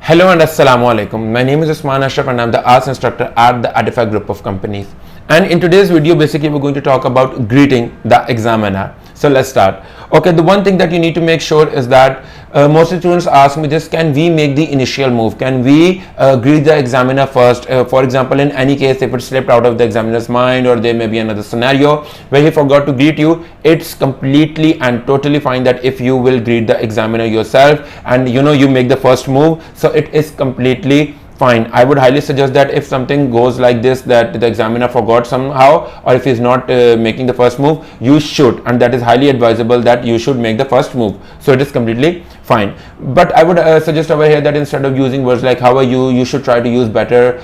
Hello and Assalamu alaikum. My name is Usman Ashraf and I'm the arts instructor at the Edify group of companies. And in today's video, basically we're going to talk about greeting the examiner. So let's start. Okay, the one thing that you need to make sure is that most students ask me this: can we make the initial move? Can we greet the examiner first? For example, in any case, if it slipped out of the examiner's mind, or there may be another scenario where he forgot to greet you, it's completely and totally fine that if you will greet the examiner yourself and you make the first move. So it is completely fine. I would highly suggest that if something goes like this, that the examiner forgot somehow, or if he's not making the first move, you should, and that is highly advisable, that you should make the first move. So it is completely fine. But I would suggest over here that instead of using words like how are you, you should try to use better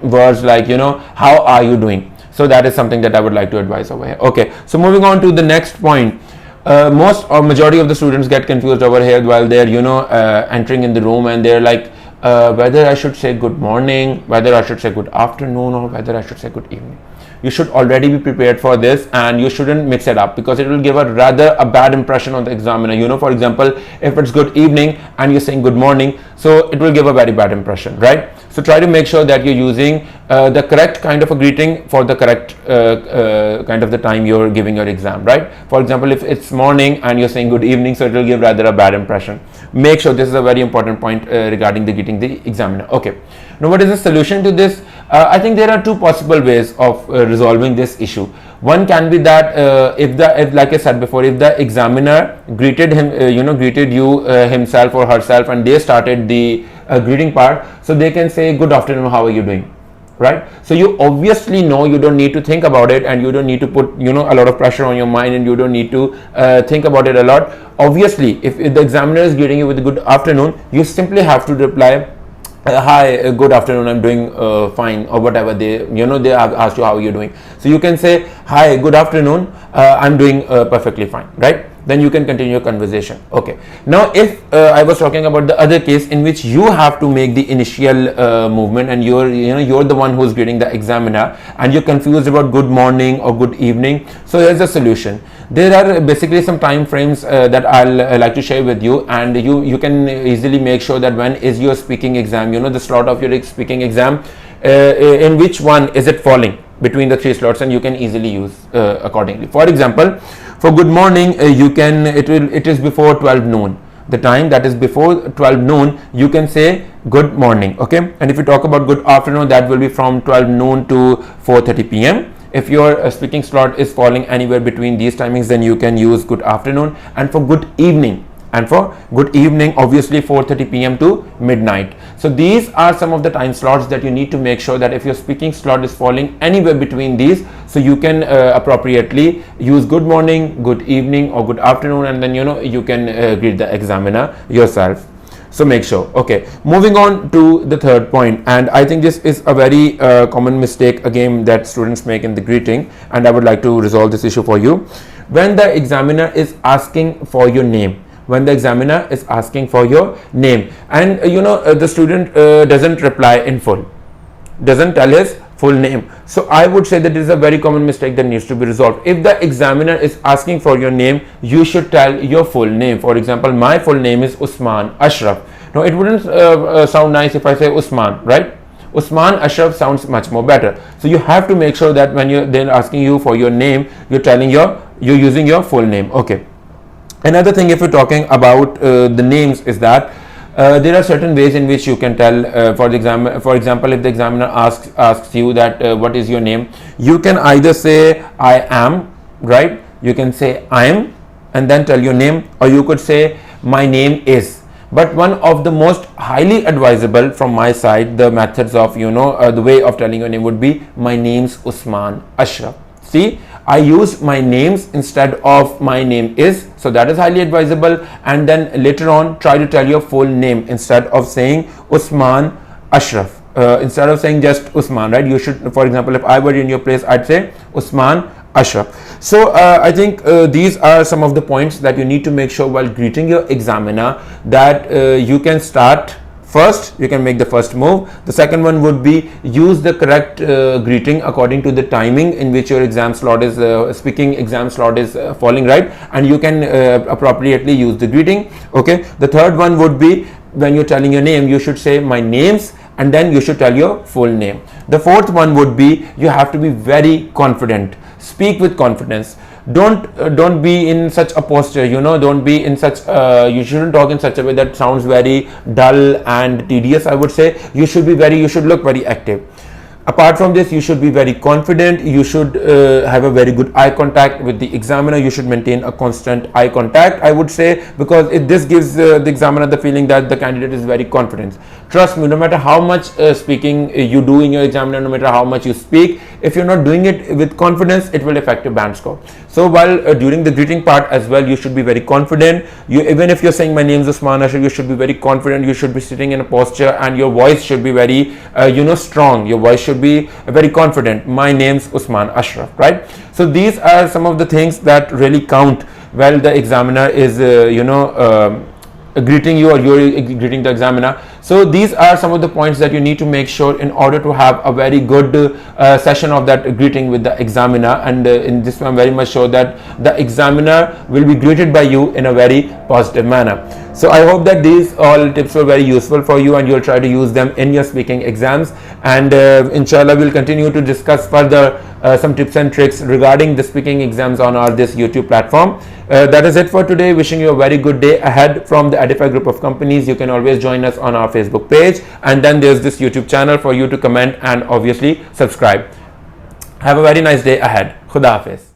words like how are you doing. So that is something that I would like to advise over here. Okay, so moving on to the next point. Most or majority of the students get confused over here while they're entering in the room, and they're like, whether I should say good morning, whether I should say good afternoon, or whether I should say good evening. You should already be prepared for this, and you shouldn't mix it up, because it will give a rather bad impression on the examiner. For example, if it's good evening and you're saying good morning, so it will give a very bad impression, right? So try to make sure that you're using the correct kind of a greeting for the correct kind of the time you're giving your exam, right? For example, if it's morning and you're saying good evening, so it will give rather a bad impression. Make sure this is a very important point regarding the greeting the examiner. Okay, now what is the solution to this? I think there are two possible ways of resolving this issue. One can be that if like I said before, if the examiner greeted him, greeted you himself or herself, and they started the greeting part, so they can say good afternoon, how are you doing, right? So you obviously know you don't need to think about it, and you don't need to put a lot of pressure on your mind, and you don't need to think about it a lot. Obviously, if the examiner is greeting you with good afternoon, you simply have to reply, hi, good afternoon, I'm doing fine, or whatever they have asked you how you're doing. So you can say, hi, good afternoon, I'm doing perfectly fine, right? Then you can continue your conversation. Okay, now if I was talking about the other case in which you have to make the initial movement, and you're the one who's greeting the examiner, and you're confused about good morning or good evening. So here's a solution. There are basically some time frames that I'll like to share with you, and you can easily make sure that when is your speaking exam, the slot of your speaking exam, in which one is it falling between the three slots, and you can easily use accordingly. For example, for good morning, it is before 12 noon. The time that is before 12 noon, you can say good morning. Okay, and if you talk about good afternoon, that will be from 12 noon to 4:30 p.m. If your speaking slot is falling anywhere between these timings, then you can use good afternoon. And for good evening, obviously 4:30 p.m. to midnight. So these are some of the time slots that you need to make sure that if your speaking slot is falling anywhere between these, so you can appropriately use good morning, good evening, or good afternoon, and then you can greet the examiner yourself. So make sure. Okay, moving on to the third point, and I think this is a very common mistake again that students make in the greeting, and I would like to resolve this issue for you. When the examiner is asking for your name, and the student doesn't reply in full, doesn't tell his full name. So I would say that this is a very common mistake that needs to be resolved. If the examiner is asking for your name, you should tell your full name. For example, my full name is Usman Ashraf. Now it wouldn't sound nice if I say Usman, right? Usman Ashraf sounds much more better. So you have to make sure that when they're asking you for your name, you're using your full name. Okay. Another thing, if you're talking about the names, is that there are certain ways in which you can tell. For example, if the examiner asks you that what is your name, you can either say I am, right? You can say I am and then tell your name, or you could say my name is. But one of the most highly advisable from my side, the methods of the way of telling your name would be my name's Usman Ashraf. See, I use my names instead of my name is, so that is highly advisable. And then later on, try to tell your full name instead of saying Usman Ashraf. Instead of saying just Usman, right? You should, for example, if I were in your place, I'd say Usman Ashraf. So I think these are some of the points that you need to make sure while greeting your examiner, that you can start First, you can make the first move. The second one would be use the correct greeting according to the timing in which your exam slot is speaking exam slot is falling, right? And you can appropriately use the greeting. Okay. The third one would be when you're telling your name, you should say my names and then you should tell your full name. The fourth one would be you have to be very confident. Speak with confidence. Don't be in such a posture, you know, don't be in such you shouldn't talk in such a way that sounds very dull and tedious. I would say you should look very active. Apart from this, you should be very confident. You should have a very good eye contact with the examiner. You should maintain a constant eye contact, I would say, because this gives the examiner the feeling that the candidate is very confident. Trust me, no matter how much speaking you do in your examiner, no matter how much you speak, if you're not doing it with confidence, it will affect your band score. So while during the greeting part as well, you should be very confident. Even if you're saying my name is Usman Ashraf, you should be very confident. You should be sitting in a posture and your voice should be very strong. Your voice should be very confident. My name's Usman Ashraf, right? So these are some of the things that really count while the examiner is greeting you or you're greeting the examiner. So these are some of the points that you need to make sure in order to have a very good session of that greeting with the examiner. And in this I'm very much sure that the examiner will be greeted by you in a very positive manner. So I hope that these all tips were very useful for you and you'll try to use them in your speaking exams. And inshallah we'll continue to discuss further some tips and tricks regarding the speaking exams on our this YouTube platform. That is it for today. Wishing you a very good day ahead from the Edify group of companies. You can always join us on our Facebook page, and then there's this YouTube channel for you to comment and obviously subscribe. Have a very nice day ahead. 𝗙𝗏𝗄𝗹𝗆